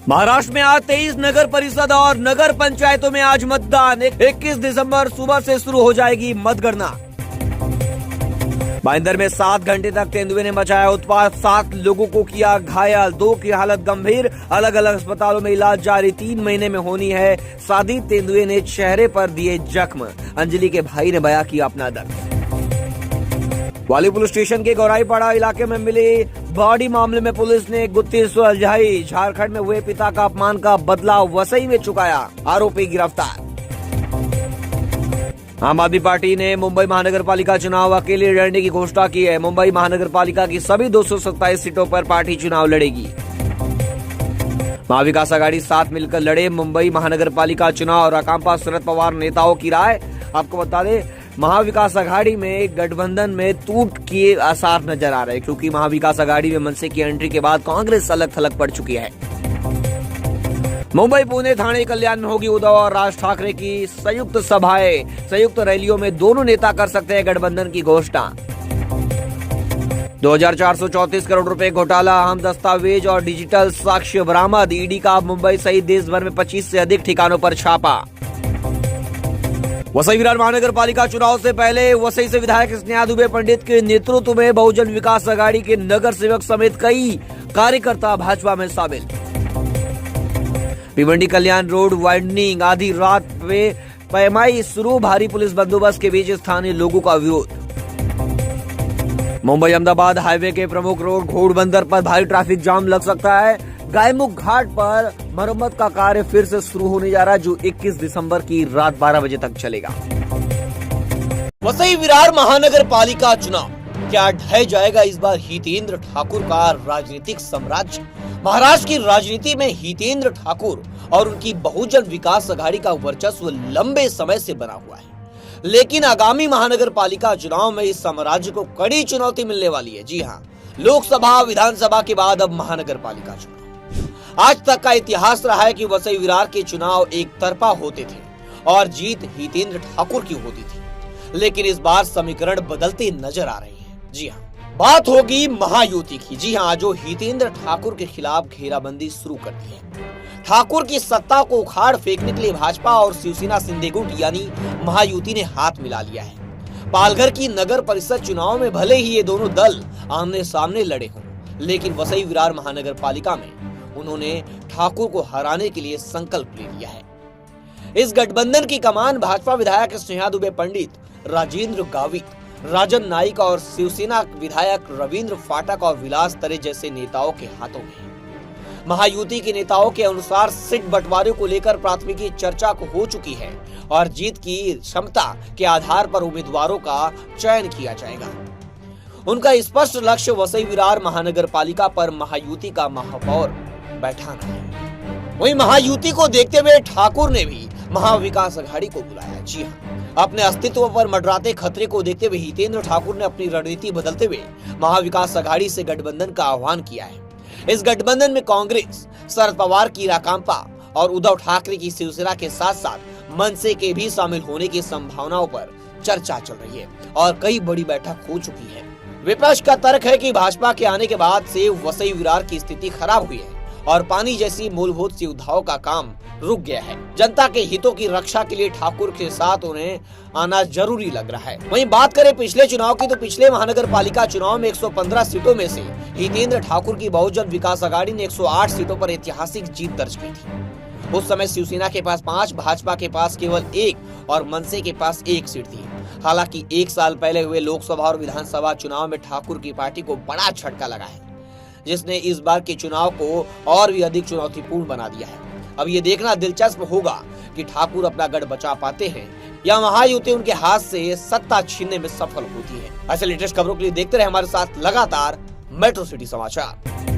महाराष्ट्र में आज 23 नगर परिषद और नगर पंचायतों में आज मतदान। 21 दिसंबर सुबह से शुरू हो जाएगी मतगणना। भाईंदर में 7 घंटे तक तेंदुए ने मचाया उत्पात, 7 लोगों को किया घायल, 2 की हालत गंभीर, अलग अलग अस्पतालों में इलाज जारी। 3 महीने में होनी है शादी, तेंदुए ने चेहरे पर दिए जख्म। अंजलि के भाई ने बयां किया अपना दर्द। वाली पुलिस स्टेशन के गौराईपाड़ा इलाके में मिली बॉडी मामले में पुलिस ने गुत्थी सुलझाई। झारखंड में हुए पिता का अपमान का बदला वसई में चुकाया, आरोपी गिरफ्तार। आम आदमी पार्टी ने मुंबई महानगर पालिका चुनाव अकेले लड़ने की घोषणा की है। मुंबई महानगर पालिका की सभी 227 सीटों पर पार्टी चुनाव लड़ेगी। महाविकास आघाड़ी साथ मिलकर लड़े मुंबई महानगर पालिका चुनाव और राकांपा शरद पवार नेताओं की राय। आपको बता दें, महाविकास आघाड़ी में गठबंधन में टूट के आसार नजर आ रहे हैं, क्योंकि महाविकास आघाड़ी में मनसे की एंट्री के बाद कांग्रेस अलग थलग पड़ चुकी है। मुंबई, पुणे, ठाणे, कल्याण में होगी उद्धव और राज ठाकरे की संयुक्त सभाएं। संयुक्त रैलियों में दोनों नेता कर सकते हैं गठबंधन की घोषणा। 2434 करोड़ रुपए घोटाला, अहम दस्तावेज और डिजिटल साक्ष्य बरामद। ईडी का मुंबई सहित देश भर में 25 से अधिक ठिकानों पर छापा। वसई विरार महानगर पालिका चुनाव से पहले वसई से विधायक स्नेहा दुबे पंडित के नेतृत्व में बहुजन विकास आघाड़ी के नगर सेवक समेत कई कार्यकर्ता भाजपा में शामिल। भिवंडी कल्याण रोड वाइडनिंग, आधी रात में पैमाई शुरू, भारी पुलिस बंदोबस्त के बीच स्थानीय लोगों का विरोध। मुंबई अहमदाबाद हाईवे के प्रमुख रोड घोड़बंदर पर भारी ट्रैफिक जाम लग सकता है। गायमुख घाट पर मरम्मत का कार्य फिर से शुरू होने जा रहा है, जो 21 दिसंबर की रात 12 बजे तक चलेगा। वसई विरार महानगर पालिका चुनाव, क्या ढह जाएगा इस बार हितेंद्र ठाकुर का राजनीतिक साम्राज्य? महाराष्ट्र की राजनीति में हितेंद्र ठाकुर और उनकी बहुजन विकास आघाड़ी का वर्चस्व लंबे समय से बना हुआ है, लेकिन आगामी महानगर पालिका चुनाव में इस साम्राज्य को कड़ी चुनौती मिलने वाली है। जी हाँ, लोकसभा विधानसभा के बाद अब महानगर पालिका चुनाव। आज तक का इतिहास रहा है कि वसई विरार के चुनाव एक तरफा होते थे और जीत हितेंद्र ठाकुर की होती थी, लेकिन इस बार समीकरण बदलते नजर आ रहे हैं। जी हाँ, बात होगी महायुति की। जी हाँ, जो हितेंद्र ठाकुर के खिलाफ घेराबंदी शुरू करती है। ठाकुर की सत्ता को उखाड़ फेंकने के लिए भाजपा और शिवसेना शिंदे गुट यानी महायुति ने हाथ मिला लिया है। पालघर की नगर परिषद चुनाव में भले ही ये दोनों दल आमने सामने लड़े हों, लेकिन वसई विरार महानगर पालिका में उन्होंने ठाकुर को हराने के लिए संकल्प ले लिया है। इस गठबंधन की कमान भाजपा विधायक स्नेहा दुबे पंडित, राजेंद्र गावित, राजन नाइक और शिवसेना विधायक रविंद्र फाटक और विलास तरे जैसे नेताओं के हाथों में है। महायुति के नेताओं के अनुसार सीट बंटवारे को लेकर प्राथमिकी चर्चा हो चुकी है और जीत की क्षमता के आधार पर उम्मीदवारों का चयन किया जाएगा। उनका स्पष्ट लक्ष्य वसई विरार महानगर पालिका पर महायुति का महापौर बैठाना है। वहीं महायुति को देखते हुए ठाकुर ने भी महाविकास आघाड़ी को बुलाया। जी हाँ, अपने अस्तित्व पर मंडराते खतरे को देखते हुए हितेंद्र ठाकुर ने अपनी रणनीति बदलते हुए महाविकास आघाड़ी से गठबंधन का आह्वान किया है। इस गठबंधन में कांग्रेस, शरद पवार की राकांपा और उद्धव ठाकरे की शिवसेना के साथ साथ मनसे के भी शामिल होने की संभावनाओं पर चर्चा चल रही है और कई बड़ी बैठक हो चुकी है। विपक्ष का तर्क है कि भाजपा के आने के बाद से वसई विरार की स्थिति खराब हुई है और पानी जैसी मूलभूत सुविधाओं का काम रुक गया है। जनता के हितों की रक्षा के लिए ठाकुर के साथ उन्हें आना जरूरी लग रहा है। वहीं बात करें पिछले चुनाव की, तो पिछले महानगर पालिका चुनाव में 115 सीटों में से हितेंद्र ठाकुर की बहुजन विकास आघाड़ी ने 108 सीटों पर ऐतिहासिक जीत दर्ज की थी। उस समय शिवसेना के पास 5, भाजपा के पास केवल 1 और मनसे के पास 1 सीट थी। हालांकि 1 साल पहले हुए लोकसभा और विधानसभा चुनाव में ठाकुर की पार्टी को बड़ा झटका लगा है, जिसने इस बार के चुनाव को और भी अधिक चुनौतीपूर्ण बना दिया है। अब ये देखना दिलचस्प होगा कि ठाकुर अपना गढ़ बचा पाते हैं या महायुति उनके हाथ से सत्ता छीनने में सफल होती है। ऐसे लेटेस्ट खबरों के लिए देखते रहे हमारे साथ लगातार मेट्रो सिटी समाचार।